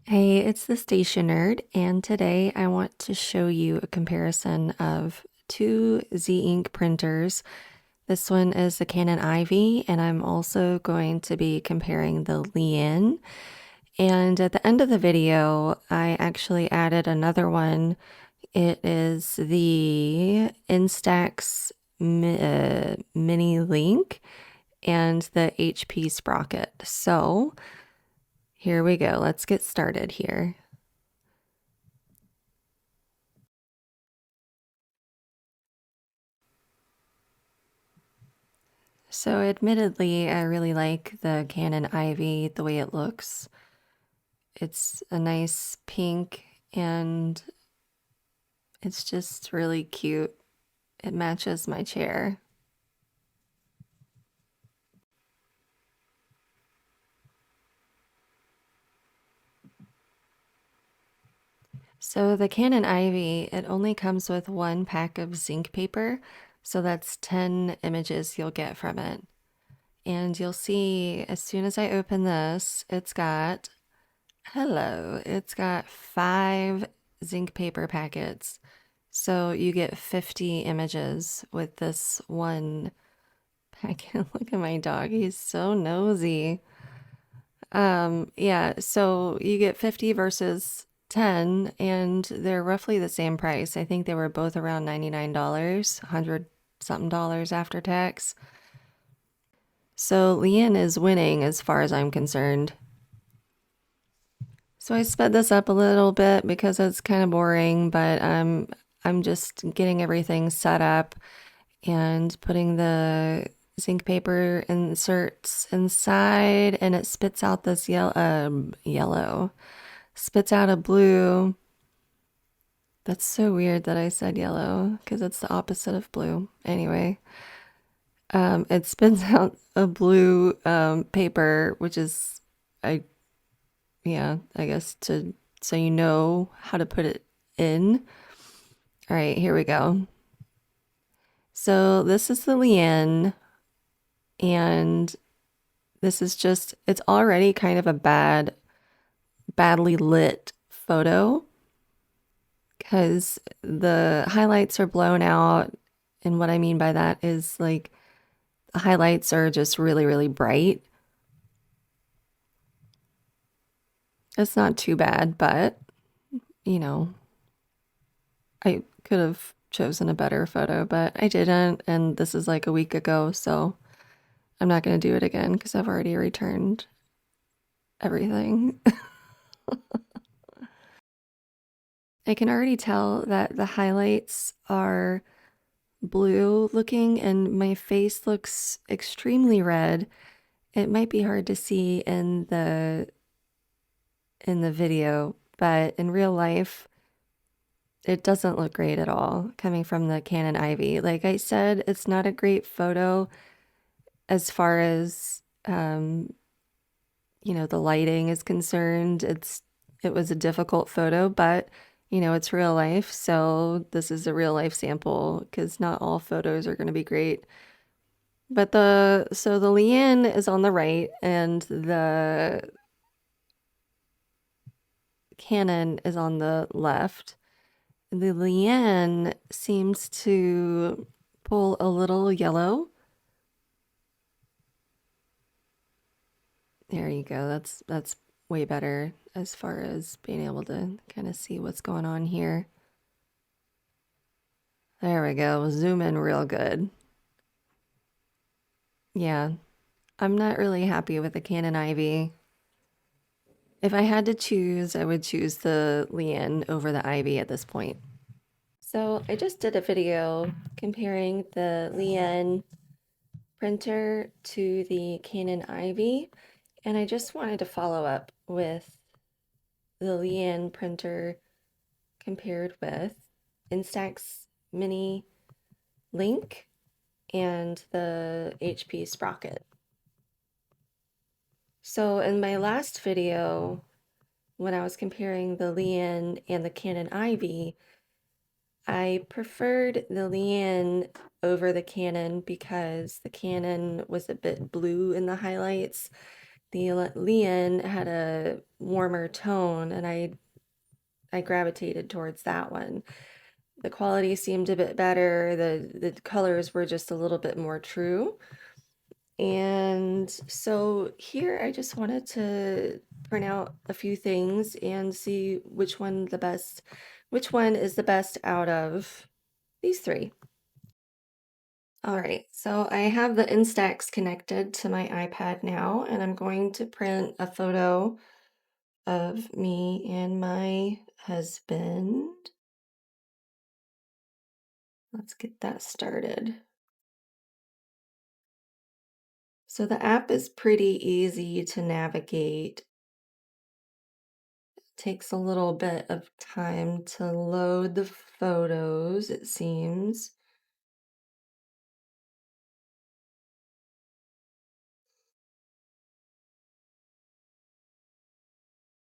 Hey, it's the Station Nerd, and today I want to show you a comparison of two Z-Ink printers. This one is the Canon IVY, and I'm also going to be comparing the Liene. And at the end of the video, I actually added another one. It is the Instax Mini Link and the HP Sprocket. So here we go. Let's get started here. So admittedly, I really like the Canon Ivy, the way it looks. It's a nice pink and it's just really cute. It matches my chair. So the Canon Ivy, it only comes with one pack of zinc paper, so that's 10 images you'll get from it. And you'll see as soon as I open this, it's got 5 zinc paper packets. So you get 50 images with this one packet. Look at my dog. He's so nosy. Yeah, so you get 50 versus 10, and they're roughly the same price. I think they were both around $99, 100 something dollars after tax. So Liene is winning as far as I'm concerned. So I sped this up a little bit because it's kind of boring, but I'm just getting everything set up and putting the zinc paper inserts inside, and it spits out this yellow, spits out a blue. That's so weird that I said yellow because it's the opposite of blue. Anyway, it spits out a blue paper, which is I guess so you know how to put it in. All right, here we go. So this is the Liene, and this is just, it's already kind of a badly lit photo because the highlights are blown out. And what I mean by that is like the highlights are just really, really bright. It's not too bad, but you know, I could have chosen a better photo, but I didn't. And this is like a week ago, so I'm not going to do it again because I've already returned everything. I can already tell that the highlights are blue looking and my face looks extremely red. It might be hard to see in the video, but in real life it doesn't look great at all coming from the Canon IVY. Like I said, it's not a great photo as far as the lighting is concerned. It was a difficult photo, but it's real life, so this is a real life sample because not all photos are going to be great. But the Liene is on the right and the Canon is on the left. The Liene seems to pull a little yellow. There you go. That's way better as far as being able to kind of see what's going on here. There we go. Zoom in real good. Yeah, I'm not really happy with the Canon IVY. If I had to choose, I would choose the Liene over the IVY at this point. So I just did a video comparing the Liene printer to the Canon IVY, and I just wanted to follow up with the Liene printer compared with Instax Mini Link and the HP Sprocket. So in my last video, when I was comparing the Liene and the Canon IVY, I preferred the Liene over the Canon because the Canon was a bit blue in the highlights The Liene had a warmer tone, and I gravitated towards that one. The quality seemed a bit better. The colors were just a little bit more true. And so here I just wanted to print out a few things and see which one is the best out of these three. All right, so I have the Instax connected to my iPad now, and I'm going to print a photo of me and my husband. Let's get that started. So the app is pretty easy to navigate. It takes a little bit of time to load the photos, it seems.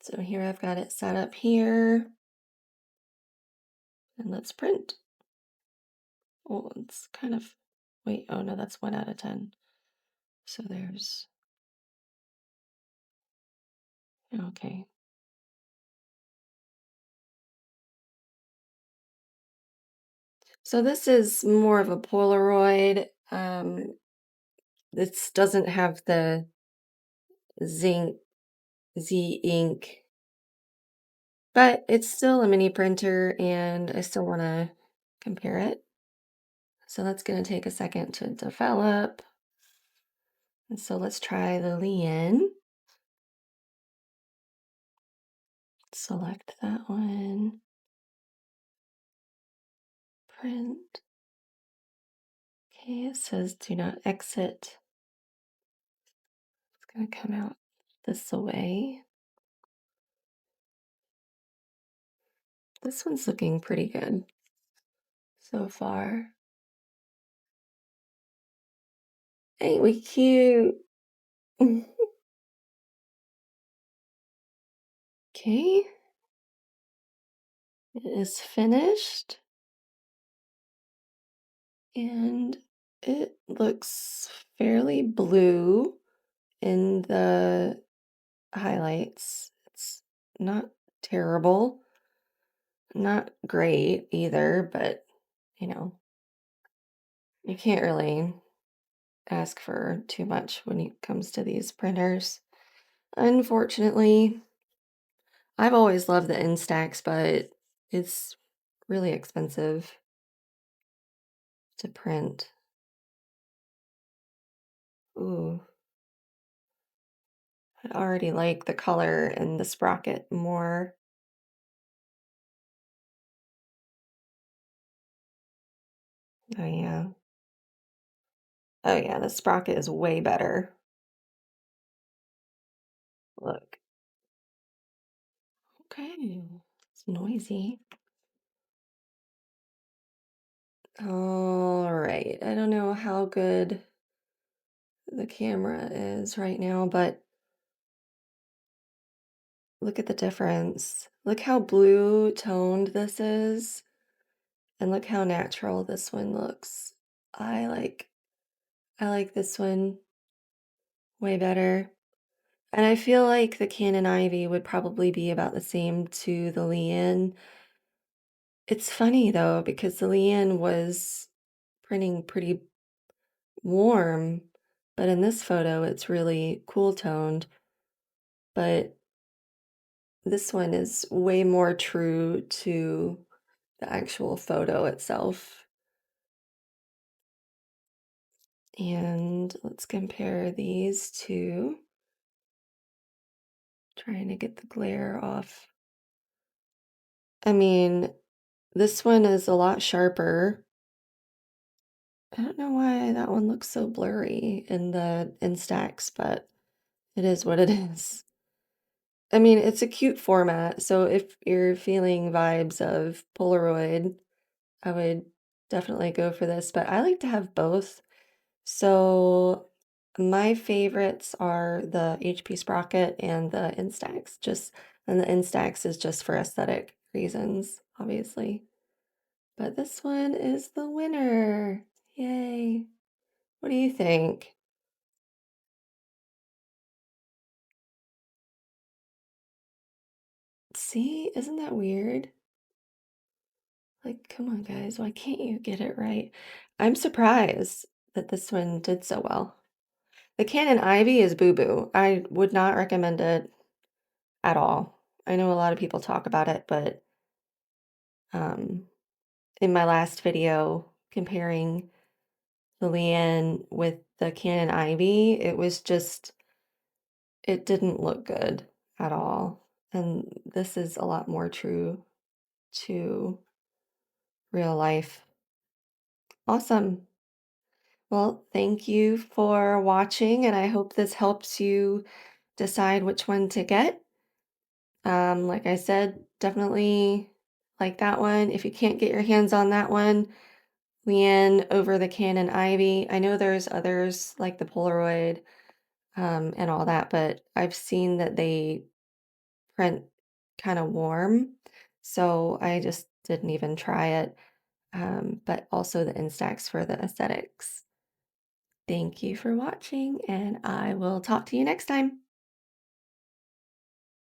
So here I've got it set up here. And let's print. Oh, it's kind of, wait, oh no, that's 1 out of 10. So there's, okay. So this is more of a Polaroid. This doesn't have the zinc Z ink, but it's still a mini printer and I still want to compare it. So that's going to take a second to develop. And so let's try the Liene. Select that one. Print. Okay, it says do not exit. It's going to come out this way. This one's looking pretty good so far. Ain't we cute? Okay, it is finished and it looks fairly blue in the highlights. It's not terrible, not great either, but you know, you can't really ask for too much when it comes to these printers. Unfortunately, I've always loved the Instax, but it's really expensive to print. Ooh, I already like the color and the Sprocket more. Oh yeah. Oh yeah, the Sprocket is way better. Look. Okay. It's noisy. All right. I don't know how good the camera is right now, but look at the difference. Look how blue toned this is, and look how natural this one looks. I like I like this one way better. And I feel like the Canon Ivy would probably be about the same to the Liene. It's funny though, because the Liene was printing pretty warm, but in this photo it's really cool toned. But this one is way more true to the actual photo itself. And let's compare these two. Trying to get the glare off. I mean, this one is a lot sharper. I don't know why that one looks so blurry in the Instax, but it is what it is. I mean, it's a cute format, so if you're feeling vibes of Polaroid, I would definitely go for this, but I like to have both. So my favorites are the HP Sprocket and the Instax, and the Instax is just for aesthetic reasons, obviously. But this one is the winner. Yay. What do you think? See, isn't that weird? Like, come on, guys, why can't you get it right? I'm surprised that this one did so well. The Canon IVY is boo-boo. I would not recommend it at all. I know a lot of people talk about it, but um, in my last video comparing the Liene with the Canon IVY, it was just, it didn't look good at all. And this is a lot more true to real life. Awesome. Well, thank you for watching, and I hope this helps you decide which one to get. Like I said, definitely like that one. If you can't get your hands on that one, Liene over the Canon IVY. I know there's others like the Polaroid and all that, but I've seen that they print kind of warm, so I just didn't even try it. But also the Instax for the aesthetics. Thank you for watching, and I will talk to you next time.